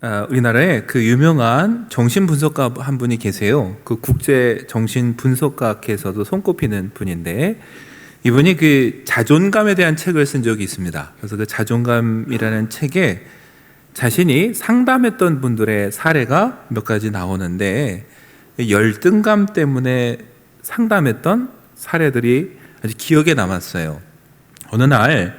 우리나라에 그 유명한 정신분석가 한 분이 계세요. 그 국제 정신분석가께서도 손꼽히는 분인데, 이분이 그 자존감에 대한 책을 쓴 적이 있습니다. 그래서 그 자존감이라는 책에 자신이 상담했던 분들의 사례가 몇 가지 나오는데, 열등감 때문에 상담했던 사례들이 아주 기억에 남았어요. 어느 날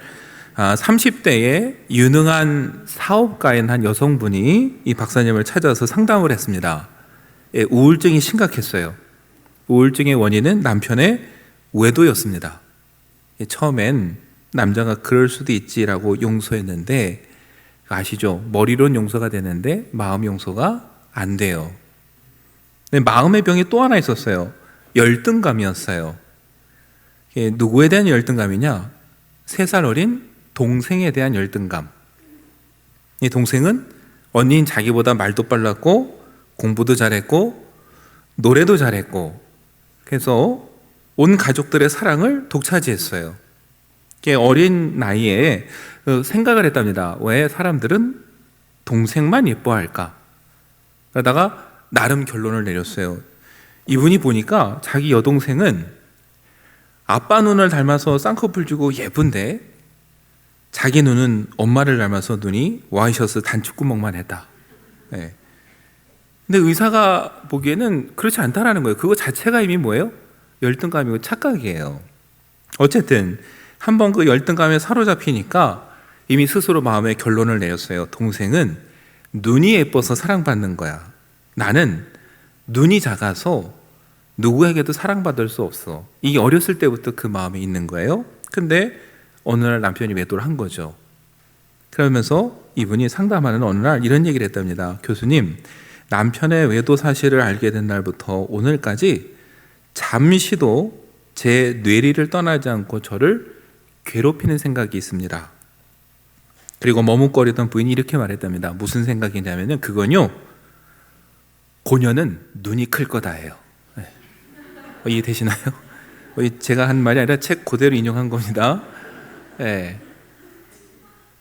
30대의 유능한 사업가인 한 여성분이 이 박사님을 찾아서 상담을 했습니다. 우울증이 심각했어요. 우울증의 원인은 남편의 외도였습니다. 처음엔 남자가 그럴 수도 있지라고 용서했는데, 아시죠? 머리로는 용서가 되는데 마음 용서가 안 돼요. 마음의 병이 또 하나 있었어요. 열등감이었어요. 누구에 대한 열등감이냐? 3살 어린 동생에 대한 열등감. 이 동생은 언니인 자기보다 말도 빨랐고 공부도 잘했고 노래도 잘했고, 그래서 온 가족들의 사랑을 독차지했어요. 어린 나이에 생각을 했답니다. 왜 사람들은 동생만 예뻐할까? 그러다가 나름 결론을 내렸어요. 이분이 보니까 자기 여동생은 아빠 눈을 닮아서 쌍꺼풀 주고 예쁜데 자기 눈은 엄마를 닮아서 눈이 와이셔츠 단추구멍만 했다. 네. 근데 의사가 보기에는 그렇지 않다라는 거예요. 그거 자체가 이미 뭐예요? 열등감이고 착각이에요. 어쨌든 한번 그 열등감에 사로잡히니까 이미 스스로 마음의 결론을 내렸어요. 동생은 눈이 예뻐서 사랑받는 거야. 나는 눈이 작아서 누구에게도 사랑받을 수 없어. 이게 어렸을 때부터 그 마음이 있는 거예요. 근데 어느 날 남편이 외도를 한 거죠. 그러면서 이분이 상담하는 어느 날 이런 얘기를 했답니다. 교수님, 남편의 외도 사실을 알게 된 날부터 오늘까지 잠시도 제 뇌리를 떠나지 않고 저를 괴롭히는 생각이 있습니다. 그리고 머뭇거리던 부인이 이렇게 말했답니다. 무슨 생각이냐면요, 그건요, 고녀는 눈이 클 거다예요. 네. 이해되시나요? 제가 한 말이 아니라 책 그대로 인용한 겁니다. 네.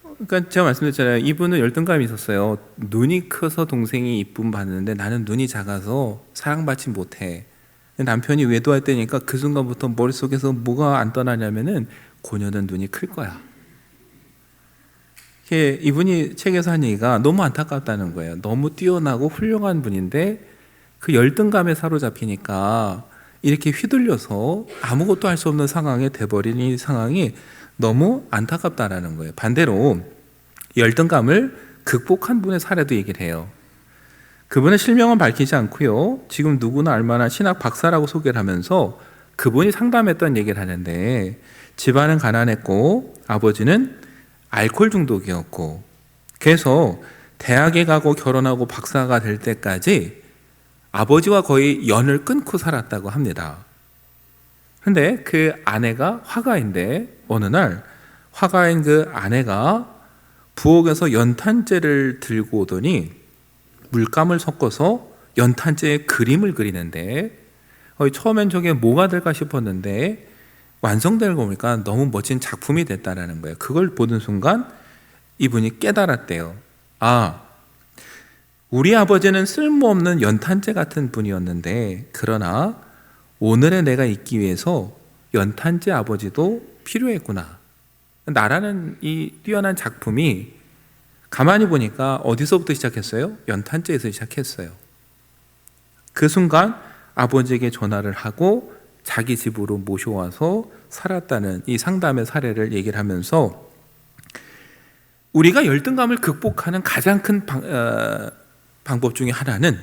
그러니까 제가 말씀드렸잖아요. 이분은 열등감이 있었어요. 눈이 커서 동생이 이쁨 받는데 나는 눈이 작아서 사랑받지 못해. 남편이 외도할 때니까 그 순간부터 머릿속에서 뭐가 안 떠나냐면은 고녀는 눈이 클 거야. 이분이 책에서 한 얘기가 너무 안타깝다는 거예요. 너무 뛰어나고 훌륭한 분인데 그 열등감에 사로잡히니까 이렇게 휘둘려서 아무것도 할 수 없는 상황에 돼버린 이 상황이 너무 안타깝다라는 거예요. 반대로 열등감을 극복한 분의 사례도 얘기를 해요. 그분의 실명은 밝히지 않고요, 지금 누구나 알만한 신학 박사라고 소개를 하면서 그분이 상담했던 얘기를 하는데, 집안은 가난했고 아버지는 알코올 중독이었고, 그래서 대학에 가고 결혼하고 박사가 될 때까지 아버지와 거의 연을 끊고 살았다고 합니다. 근데 그 아내가 화가인데 어느 날 화가인 그 아내가 부엌에서 연탄재를 들고 오더니 물감을 섞어서 연탄재에 그림을 그리는데, 처음엔 저게 뭐가 될까 싶었는데 완성되는 거 보니까 너무 멋진 작품이 됐다라는 거예요. 그걸 보는 순간 이분이 깨달았대요. 아, 우리 아버지는 쓸모없는 연탄재 같은 분이었는데, 그러나 오늘의 내가 있기 위해서 연탄재 아버지도 필요했구나. 나라는 이 뛰어난 작품이 가만히 보니까 어디서부터 시작했어요? 연탄재에서 시작했어요. 그 순간 아버지에게 전화를 하고 자기 집으로 모셔와서 살았다는 이 상담의 사례를 얘기를 하면서, 우리가 열등감을 극복하는 가장 큰 방법 중에 하나는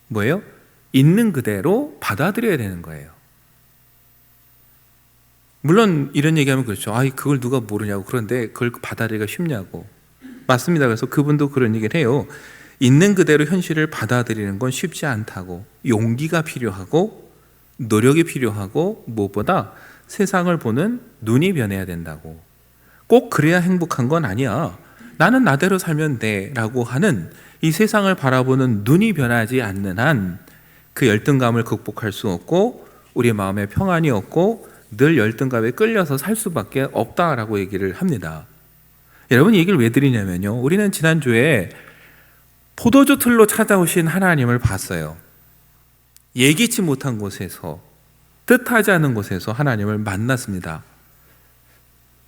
뭐예요? 있는 그대로 받아들여야 되는 거예요. 물론 이런 얘기하면 그렇죠. 그걸 누가 모르냐고. 그런데 그걸 받아들이기가 쉽냐고. 맞습니다. 그래서 그분도 그런 얘기를 해요. 있는 그대로 현실을 받아들이는 건 쉽지 않다고. 용기가 필요하고 노력이 필요하고 무엇보다 세상을 보는 눈이 변해야 된다고. 꼭 그래야 행복한 건 아니야. 나는 나대로 살면 돼 라고 하는 이 세상을 바라보는 눈이 변하지 않는 한 그 열등감을 극복할 수 없고 우리 마음에 평안이 없고 늘 열등감에 끌려서 살 수밖에 없다라고 얘기를 합니다. 여러분, 이 얘기를 왜 드리냐면요, 우리는 지난주에 포도주 틀로 찾아오신 하나님을 봤어요. 예기치 못한 곳에서, 뜻하지 않은 곳에서 하나님을 만났습니다.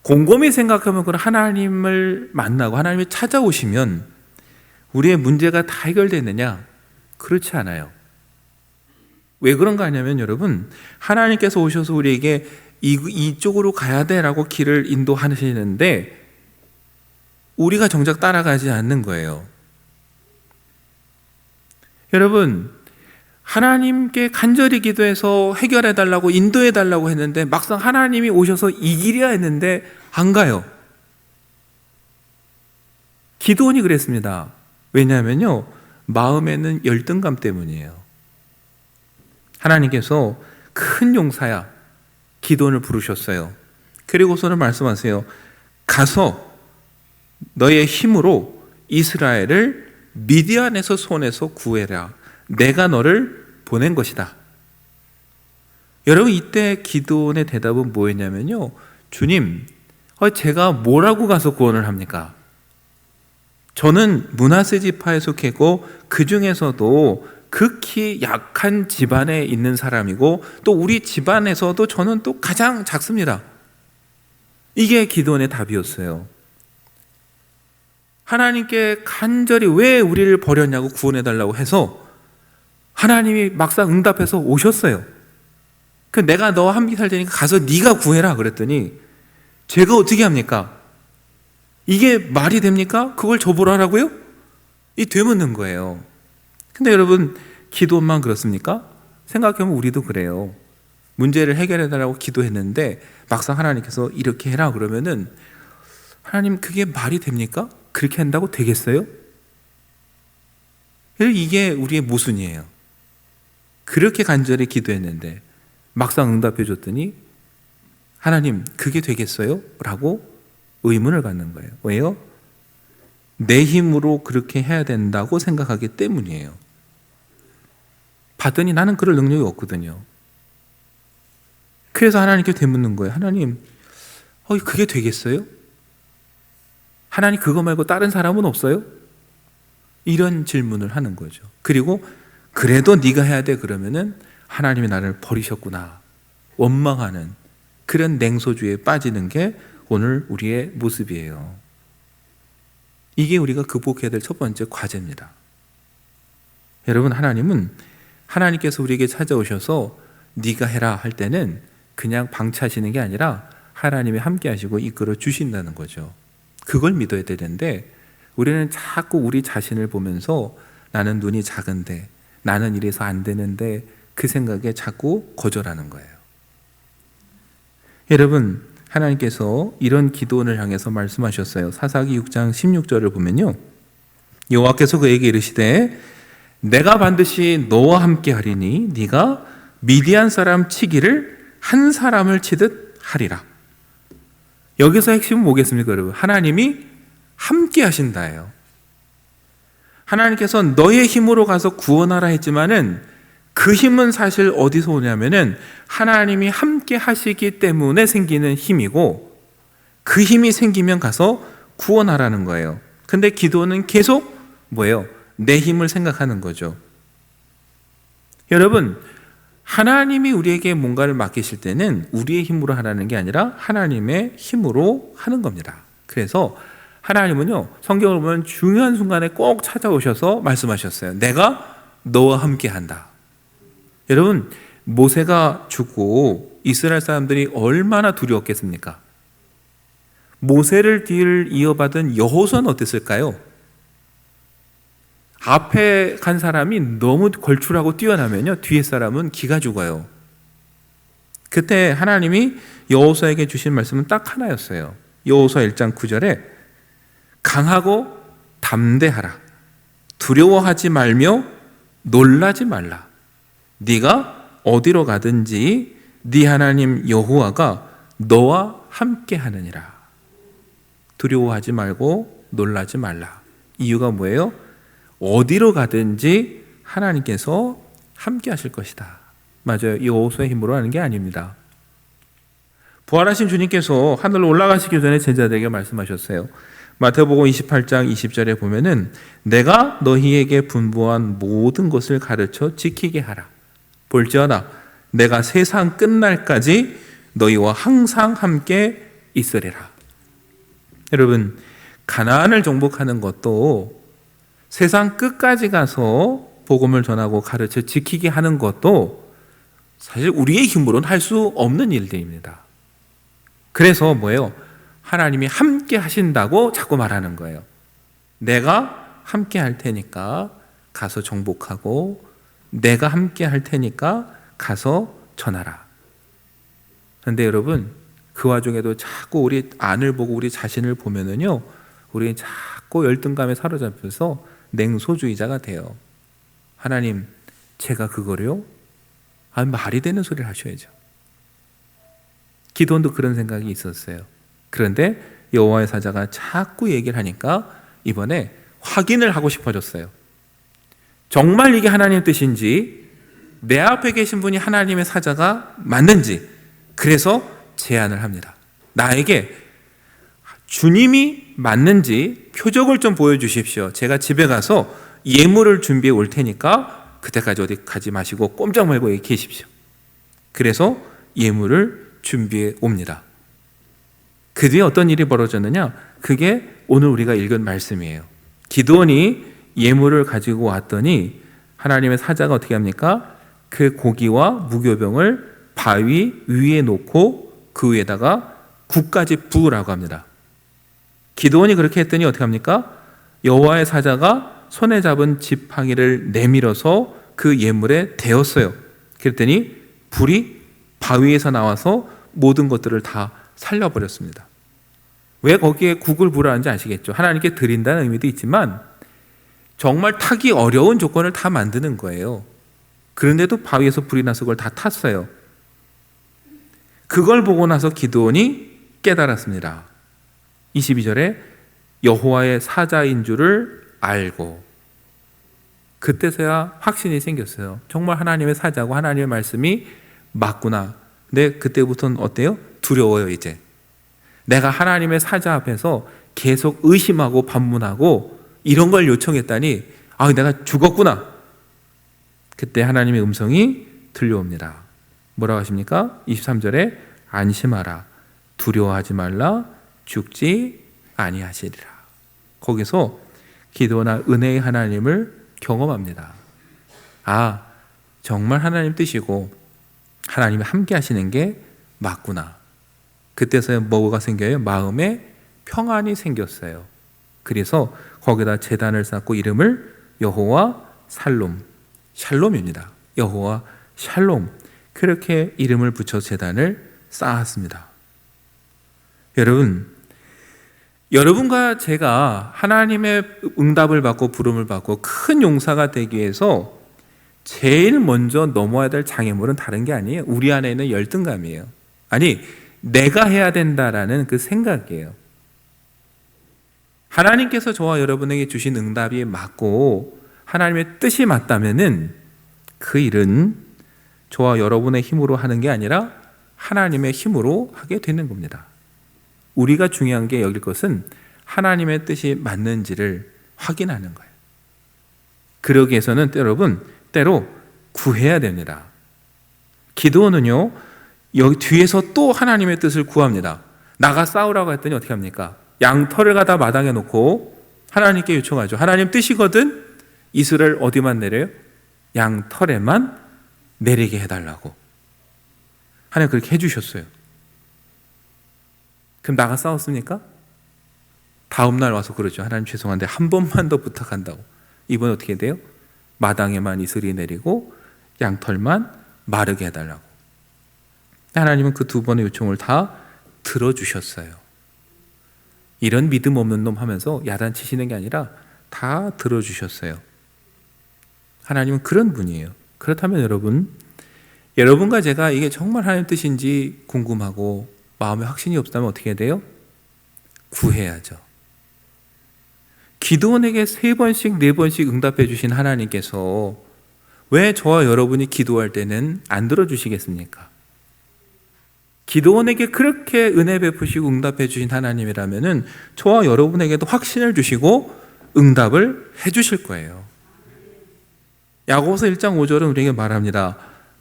곰곰이 생각하면 그런 하나님을 만나고 하나님이 찾아오시면 우리의 문제가 다 해결되느냐? 그렇지 않아요. 왜 그런가 하냐면 여러분, 하나님께서 오셔서 우리에게 이쪽으로 가야 돼라고 길을 인도하시는데 우리가 정작 따라가지 않는 거예요. 여러분, 하나님께 간절히 기도해서 해결해달라고 인도해달라고 했는데 막상 하나님이 오셔서 이 길이야 했는데 안 가요. 기도원이 그랬습니다. 왜냐하면요, 마음에는 열등감 때문이에요. 하나님께서 큰 용사야 기도원을 부르셨어요. 그리고서는 말씀하세요. 가서 너의 힘으로 이스라엘을 미디안에서 손에서 구해라. 내가 너를 보낸 것이다. 여러분, 이때 기도원의 대답은 뭐였냐면요, 주님, 제가 뭐라고 가서 구원을 합니까? 저는 므낫세 지파에 속했고 그 중에서도 극히 약한 집안에 있는 사람이고 또 우리 집안에서도 저는 또 가장 작습니다. 이게 기도원의 답이었어요. 하나님께 간절히 왜 우리를 버렸냐고 구원해달라고 해서 하나님이 막상 응답해서 오셨어요. 내가 너와 함께 살 테니까 가서 네가 구해라 그랬더니 제가 어떻게 합니까? 이게 말이 됩니까? 그걸 저보라라고요? 이 되묻는 거예요. 근데 여러분, 기도만 그렇습니까? 생각해보면 우리도 그래요. 문제를 해결해달라고 기도했는데 막상 하나님께서 이렇게 해라 그러면은 하나님, 그게 말이 됩니까? 그렇게 한다고 되겠어요? 이게 우리의 모순이에요. 그렇게 간절히 기도했는데 막상 응답해 줬더니 하나님, 그게 되겠어요? 라고 의문을 갖는 거예요. 왜요? 내 힘으로 그렇게 해야 된다고 생각하기 때문이에요. 봤더니 나는 그럴 능력이 없거든요. 그래서 하나님께 되묻는 거예요. 하나님, 그게 되겠어요? 하나님, 그거 말고 다른 사람은 없어요? 이런 질문을 하는 거죠. 그리고 그래도 네가 해야 돼 그러면은 하나님이 나를 버리셨구나 원망하는 그런 냉소주의에 빠지는 게 오늘 우리의 모습이에요. 이게 우리가 극복해야 될 첫 번째 과제입니다. 여러분, 하나님께서 우리에게 찾아오셔서 네가 해라 할 때는 그냥 방치하시는 게 아니라 하나님이 함께 하시고 이끌어 주신다는 거죠. 그걸 믿어야 되는데 우리는 자꾸 우리 자신을 보면서 나는 눈이 작은데, 나는 이래서 안 되는데 그 생각에 자꾸 거절하는 거예요. 여러분, 하나님께서 이런 기도원을 향해서 말씀하셨어요. 사사기 6장 16절을 보면요, 여호와께서 그에게 이르시되 내가 반드시 너와 함께 하리니 네가 미디안 사람 치기를 한 사람을 치듯 하리라. 여기서 핵심은 뭐겠습니까, 여러분? 하나님이 함께 하신다예요. 하나님께서 너의 힘으로 가서 구원하라 했지만은 그 힘은 사실 어디서 오냐면은 하나님이 함께 하시기 때문에 생기는 힘이고, 그 힘이 생기면 가서 구원하라는 거예요. 근데 기도는 계속 뭐예요? 내 힘을 생각하는 거죠. 여러분, 하나님이 우리에게 뭔가를 맡기실 때는 우리의 힘으로 하라는 게 아니라 하나님의 힘으로 하는 겁니다. 그래서 하나님은요, 성경을 보면 중요한 순간에 꼭 찾아오셔서 말씀하셨어요. 내가 너와 함께 한다. 여러분, 모세가 죽고 이스라엘 사람들이 얼마나 두려웠겠습니까? 모세를 뒤를 이어받은 여호수아는 어땠을까요? 앞에 간 사람이 너무 걸출하고 뛰어나면요, 뒤에 사람은 기가 죽어요. 그때 하나님이 여호수아에게 주신 말씀은 딱 하나였어요. 여호수아 1장 9절에 강하고 담대하라. 두려워하지 말며 놀라지 말라. 네가 어디로 가든지 네 하나님 여호와가 너와 함께 하느니라. 두려워하지 말고 놀라지 말라. 이유가 뭐예요? 어디로 가든지 하나님께서 함께 하실 것이다. 맞아요. 이 여호수아의 힘으로 하는 게 아닙니다. 부활하신 주님께서 하늘로 올라가시기 전에 제자들에게 말씀하셨어요. 마태복음 28장 20절에 보면은 내가 너희에게 분부한 모든 것을 가르쳐 지키게 하라. 볼지어다 내가 세상 끝날까지 너희와 항상 함께 있으리라. 여러분, 가나안을 정복하는 것도 세상 끝까지 가서 복음을 전하고 가르쳐 지키게 하는 것도 사실 우리의 힘으로는 할 수 없는 일들입니다. 그래서 뭐예요? 하나님이 함께 하신다고 자꾸 말하는 거예요. 내가 함께 할 테니까 가서 정복하고, 내가 함께 할 테니까 가서 전하라. 그런데 여러분, 그 와중에도 자꾸 우리 안을 보고 우리 자신을 보면은요, 우리 자꾸 열등감에 사로잡혀서 냉소주의자가 돼요. 하나님, 제가 그거를요? 말이 되는 소리를 하셔야죠. 기도원도 그런 생각이 있었어요. 그런데 여호와의 사자가 자꾸 얘기를 하니까 이번에 확인을 하고 싶어졌어요. 정말 이게 하나님의 뜻인지, 내 앞에 계신 분이 하나님의 사자가 맞는지, 그래서 제안을 합니다. 나에게 주님이 맞는지 표적을 좀 보여주십시오. 제가 집에 가서 예물을 준비해 올 테니까 그때까지 어디 가지 마시고 꼼짝 말고 여기 계십시오. 그래서 예물을 준비해 옵니다. 그 뒤에 어떤 일이 벌어졌느냐? 그게 오늘 우리가 읽은 말씀이에요. 기드온이 예물을 가지고 왔더니 하나님의 사자가 어떻게 합니까? 그 고기와 무교병을 바위 위에 놓고 그 위에다가 국까지 부으라고 합니다. 기드온이 그렇게 했더니 어떻게 합니까? 여호와의 사자가 손에 잡은 지팡이를 내밀어서 그 예물에 대었어요. 그랬더니 불이 바위에서 나와서 모든 것들을 다 살려버렸습니다. 왜 거기에 국을 부으라는지 아시겠죠? 하나님께 드린다는 의미도 있지만 정말 타기 어려운 조건을 다 만드는 거예요. 그런데도 바위에서 불이 나서 그걸 다 탔어요. 그걸 보고 나서 기드온이 깨달았습니다. 22절에 여호와의 사자인 줄을 알고, 그때서야 확신이 생겼어요. 정말 하나님의 사자고 하나님의 말씀이 맞구나. 근데 그때부터는 어때요? 두려워요. 이제 내가 하나님의 사자 앞에서 계속 의심하고 반문하고 이런 걸 요청했다니 내가 죽었구나. 그때 하나님의 음성이 들려옵니다. 뭐라고 하십니까? 23절에 안심하라, 두려워하지 말라, 죽지 아니하시리라. 거기서 기도나 은혜의 하나님을 경험합니다. 정말 하나님 뜻이고 하나님이 함께 하시는 게 맞구나. 그때서야 뭐가 생겨요? 마음에 평안이 생겼어요. 그래서 거기다 제단을 쌓고 이름을 여호와 살롬, 샬롬입니다. 여호와 샬롬, 그렇게 이름을 붙여 제단을 쌓았습니다. 여러분과 제가 하나님의 응답을 받고 부름을 받고 큰 용사가 되기 위해서 제일 먼저 넘어야 될 장애물은 다른 게 아니에요. 우리 안에 있는 열등감이에요. 내가 해야 된다라는 그 생각이에요. 하나님께서 저와 여러분에게 주신 응답이 맞고 하나님의 뜻이 맞다면은 그 일은 저와 여러분의 힘으로 하는 게 아니라 하나님의 힘으로 하게 되는 겁니다. 우리가 중요한 게 여길 것은 하나님의 뜻이 맞는지를 확인하는 거예요. 그러기 위해서는 때로 구해야 됩니다. 기드온은요, 여기 뒤에서 또 하나님의 뜻을 구합니다. 나가 싸우라고 했더니 어떻게 합니까? 양털을 갖다 마당에 놓고 하나님께 요청하죠. 하나님 뜻이거든 이스라엘 어디만 내려요? 양털에만 내리게 해달라고. 하나님 그렇게 해주셨어요. 그럼 나가 싸웠습니까? 다음날 와서 그러죠. 하나님 죄송한데 한 번만 더 부탁한다고. 이번에 어떻게 돼요? 마당에만 이슬이 내리고 양털만 마르게 해달라고. 하나님은 그 두 번의 요청을 다 들어주셨어요. 이런 믿음 없는 놈 하면서 야단치시는 게 아니라 다 들어주셨어요. 하나님은 그런 분이에요. 그렇다면 여러분과 제가 이게 정말 하나님 뜻인지 궁금하고 마음에 확신이 없다면 어떻게 해야 돼요? 구해야죠. 기드온에게 3번씩 4번씩 응답해 주신 하나님께서 왜 저와 여러분이 기도할 때는 안 들어주시겠습니까? 기드온에게 그렇게 은혜 베푸시고 응답해 주신 하나님이라면은 저와 여러분에게도 확신을 주시고 응답을 해 주실 거예요. 야고보서 1장 5절은 우리에게 말합니다.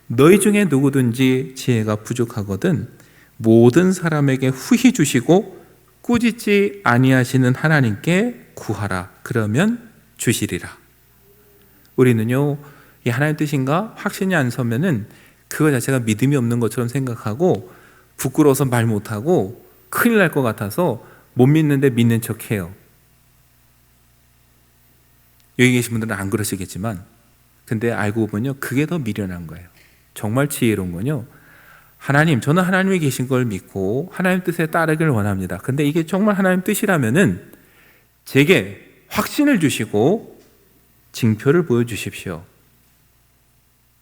너희 중에 누구든지 지혜가 부족하거든 모든 사람에게 후히 주시고 꾸짖지 아니하시는 하나님께 구하라. 그러면 주시리라. 우리는요, 이 하나님 뜻인가 확신이 안 서면은 그거 자체가 믿음이 없는 것처럼 생각하고 부끄러워서 말 못하고 큰일 날 것 같아서 못 믿는데 믿는 척해요. 여기 계신 분들은 안 그러시겠지만 근데 알고 보면요, 그게 더 미련한 거예요. 정말 지혜로운 건요, 하나님, 저는 하나님이 계신 걸 믿고 하나님 뜻에 따르기를 원합니다. 근데 이게 정말 하나님 뜻이라면은 제게 확신을 주시고 징표를 보여주십시오.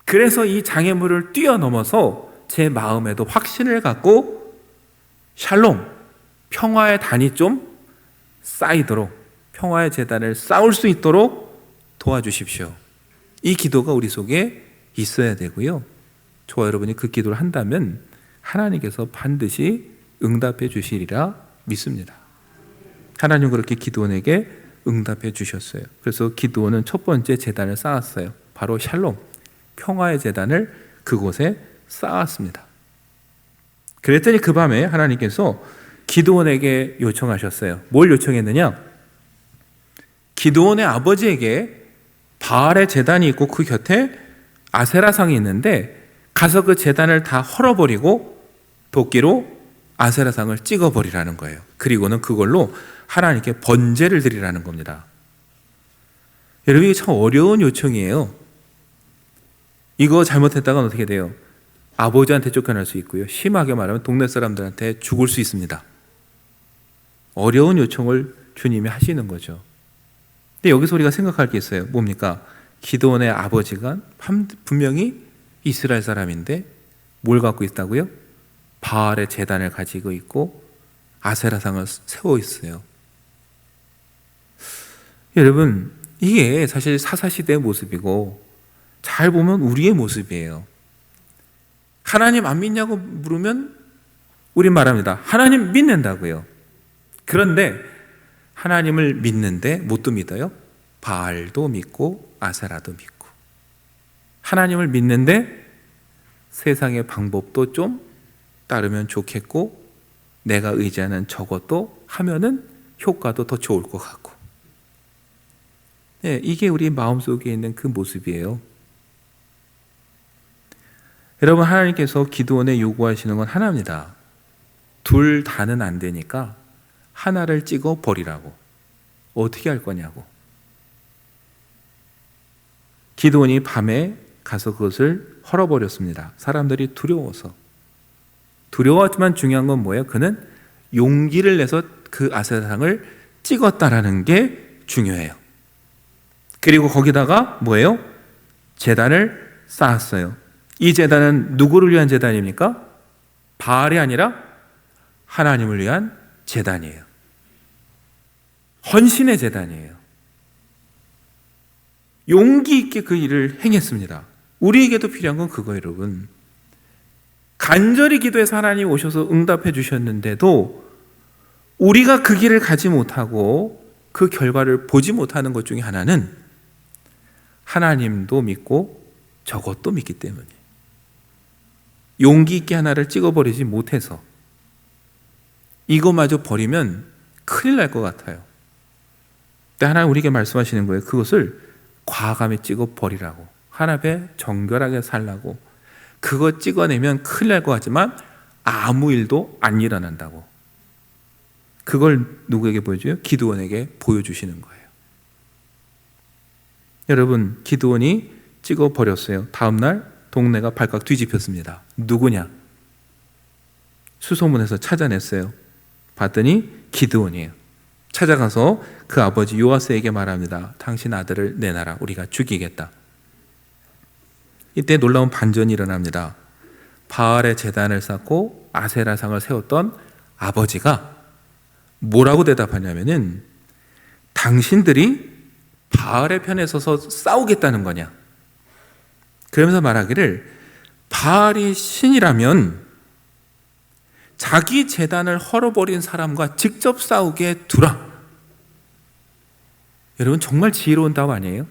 그래서 이 장애물을 뛰어넘어서 제 마음에도 확신을 갖고 샬롬, 평화의 단이 좀 쌓이도록, 평화의 재단을 쌓을 수 있도록 도와주십시오. 이 기도가 우리 속에 있어야 되고요, 저와 여러분이 그 기도를 한다면 하나님께서 반드시 응답해 주시리라 믿습니다. 하나님은 그렇게 기드온에게 응답해 주셨어요. 그래서 기드온은 첫 번째 제단을 쌓았어요. 바로 샬롬, 평화의 제단을 그곳에 쌓았습니다. 그랬더니 그 밤에 하나님께서 기드온에게 요청하셨어요. 뭘 요청했느냐? 기드온의 아버지에게 바알의 제단이 있고 그 곁에 아세라상이 있는데 가서 그 제단을 다 헐어버리고 도끼로 아세라상을 찍어버리라는 거예요. 그리고는 그걸로 하나님께 번제를 드리라는 겁니다. 여러분, 이게 참 어려운 요청이에요. 이거 잘못했다간 어떻게 돼요? 아버지한테 쫓겨날 수 있고요, 심하게 말하면 동네 사람들한테 죽을 수 있습니다. 어려운 요청을 주님이 하시는 거죠. 근데 여기서 우리가 생각할 게 있어요. 뭡니까? 기드온의 아버지가 분명히 이스라엘 사람인데 뭘 갖고 있다고요? 바알의 제단을 가지고 있고 아세라상을 세워 있어요. 여러분, 이게 사실 사사시대의 모습이고 잘 보면 우리의 모습이에요. 하나님 안 믿냐고 물으면 우린 말합니다. 하나님 믿는다고요. 그런데 하나님을 믿는데 뭣도 믿어요? 바알도 믿고 아세라도 믿고. 하나님을 믿는데 세상의 방법도 좀 따르면 좋겠고 내가 의지하는 저것도 하면은 효과도 더 좋을 것 같고. 네, 이게 우리 마음속에 있는 그 모습이에요. 여러분, 하나님께서 기드온에 요구하시는 건 하나입니다. 둘 다는 안 되니까 하나를 찍어 버리라고. 어떻게 할 거냐고. 기드온이 밤에 가서 그것을 헐어버렸습니다. 사람들이 두려워서. 두려웠지만 중요한 건 뭐예요? 그는 용기를 내서 그 아세라상을 찍었다라는 게 중요해요. 그리고 거기다가 뭐예요? 제단을 쌓았어요. 이 제단은 누구를 위한 제단입니까? 바알이 아니라 하나님을 위한 제단이에요. 헌신의 제단이에요. 용기 있게 그 일을 행했습니다. 우리에게도 필요한 건 그거예요, 여러분. 간절히 기도해서 하나님 오셔서 응답해 주셨는데도 우리가 그 길을 가지 못하고 그 결과를 보지 못하는 것 중에 하나는 하나님도 믿고 저것도 믿기 때문에 용기 있게 하나를 찍어버리지 못해서 이거마저 버리면 큰일 날 것 같아요. 근데 하나님 우리에게 말씀하시는 거예요. 그것을 과감히 찍어버리라고. 하나님에 정결하게 살라고. 그거 찍어내면 큰일 날 것 같지만 아무 일도 안 일어난다고. 그걸 누구에게 보여줘요? 기드온에게 보여주시는 거예요. 여러분, 기드온이 찍어버렸어요. 다음날 동네가 발칵 뒤집혔습니다. 누구냐? 수소문해서 찾아냈어요. 봤더니 기드온이에요. 찾아가서 그 아버지 요아스에게 말합니다. 당신 아들을 내놔라. 우리가 죽이겠다. 이때 놀라운 반전이 일어납니다. 바알의 제단을 쌓고 아세라상을 세웠던 아버지가 뭐라고 대답하냐면은 당신들이 바알의 편에 서서 싸우겠다는 거냐. 그러면서 말하기를 바알이 신이라면 자기 재단을 헐어버린 사람과 직접 싸우게 두라. 여러분, 정말 지혜로운 답 아니에요?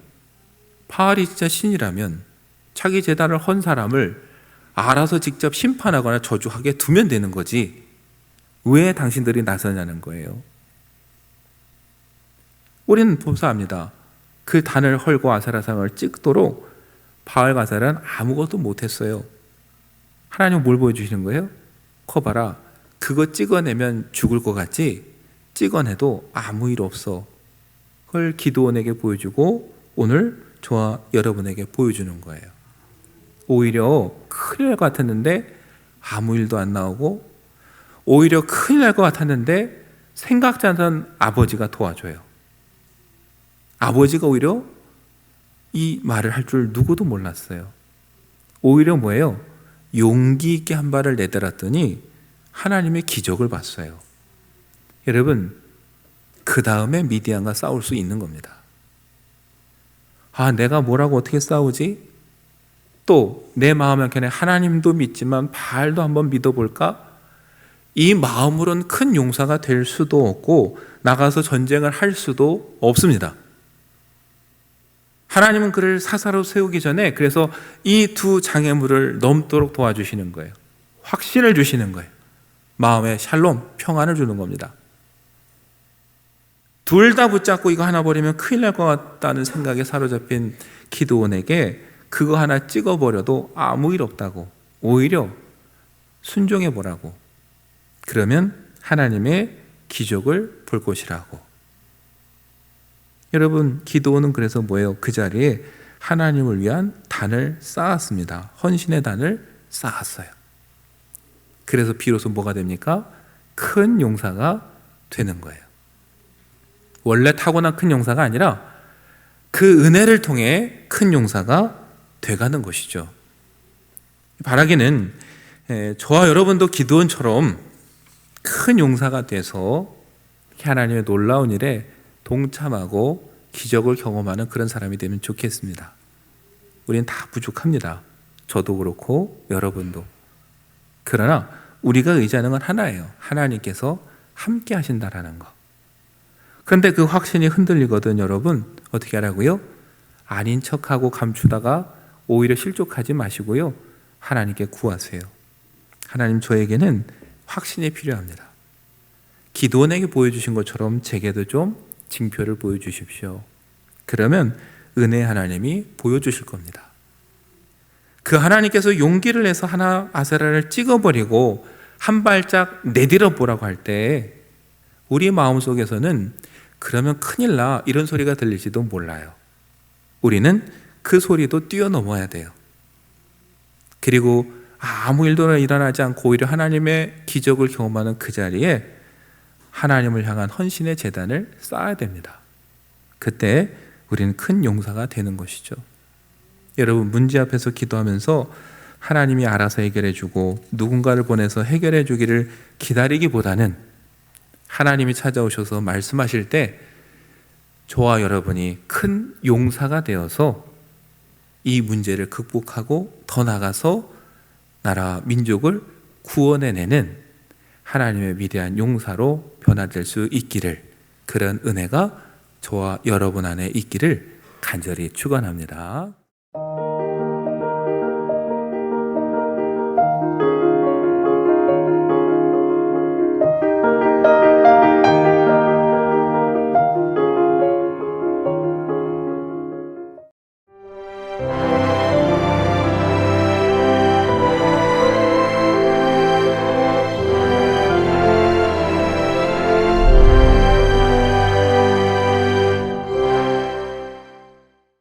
바알이 진짜 신이라면 자기 재단을 헌 사람을 알아서 직접 심판하거나 저주하게 두면 되는 거지, 왜 당신들이 나서냐는 거예요. 우리는 법사합니다. 그 단을 헐고 아세라상을 찍도록 바알과 아세라는 아무것도 못했어요. 하나님은 뭘 보여주시는 거예요? 커봐라, 그거 찍어내면 죽을 것 같지? 찍어내도 아무 일 없어. 그걸 기드온에게 보여주고 오늘 저와 여러분에게 보여주는 거예요. 오히려 큰일 날 것 같았는데 아무 일도 안 나오고, 오히려 큰일 날 것 같았는데 생각지 않던 아버지가 도와줘요. 아버지가 오히려 이 말을 할 줄 누구도 몰랐어요. 오히려 뭐예요? 용기 있게 한 발을 내달았더니 하나님의 기적을 봤어요. 여러분, 그 다음에 미디안과 싸울 수 있는 겁니다. 내가 뭐라고 어떻게 싸우지? 또 내 마음 한켠에 하나님도 믿지만 바알도 한번 믿어볼까? 이 마음으로는 큰 용사가 될 수도 없고 나가서 전쟁을 할 수도 없습니다. 하나님은 그를 사사로 세우기 전에 그래서 이 두 장애물을 넘도록 도와주시는 거예요. 확신을 주시는 거예요. 마음에 샬롬, 평안을 주는 겁니다. 둘 다 붙잡고 이거 하나 버리면 큰일 날 것 같다는 생각에 사로잡힌 기드온에게 그거 하나 찍어버려도 아무 일 없다고, 오히려 순종해 보라고, 그러면 하나님의 기적을 볼 것이라고. 여러분, 기드온은 그래서 뭐예요? 그 자리에 하나님을 위한 단을 쌓았습니다. 헌신의 단을 쌓았어요. 그래서 비로소 뭐가 됩니까? 큰 용사가 되는 거예요. 원래 타고난 큰 용사가 아니라 그 은혜를 통해 큰 용사가 돼가는 것이죠. 바라기는 저와 여러분도 기드온처럼 큰 용사가 돼서 하나님의 놀라운 일에 동참하고 기적을 경험하는 그런 사람이 되면 좋겠습니다. 우리는 다 부족합니다. 저도 그렇고 여러분도. 그러나 우리가 의지하는 건 하나예요. 하나님께서 함께 하신다라는 거. 그런데 그 확신이 흔들리거든. 여러분, 어떻게 하라고요? 아닌 척하고 감추다가 오히려 실족하지 마시고요, 하나님께 구하세요. 하나님, 저에게는 확신이 필요합니다. 기드온에게 보여주신 것처럼 제게도 좀 징표를 보여주십시오. 그러면 은혜의 하나님이 보여주실 겁니다. 그 하나님께서 용기를 내서 하나 아세라를 찍어버리고 한 발짝 내디뎌 보라고 할 때 우리 마음속에서는 그러면 큰일 나, 이런 소리가 들릴지도 몰라요. 우리는 그 소리도 뛰어넘어야 돼요. 그리고 아무 일도 일어나지 않고 오히려 하나님의 기적을 경험하는 그 자리에 하나님을 향한 헌신의 제단을 쌓아야 됩니다. 그때 우리는 큰 용사가 되는 것이죠. 여러분, 문제 앞에서 기도하면서 하나님이 알아서 해결해 주고 누군가를 보내서 해결해 주기를 기다리기보다는 하나님이 찾아오셔서 말씀하실 때 저와 여러분이 큰 용사가 되어서 이 문제를 극복하고 더 나아가서 나라, 민족을 구원해내는 하나님의 위대한 용사로 변화될 수 있기를, 그런 은혜가 저와 여러분 안에 있기를 간절히 축원합니다.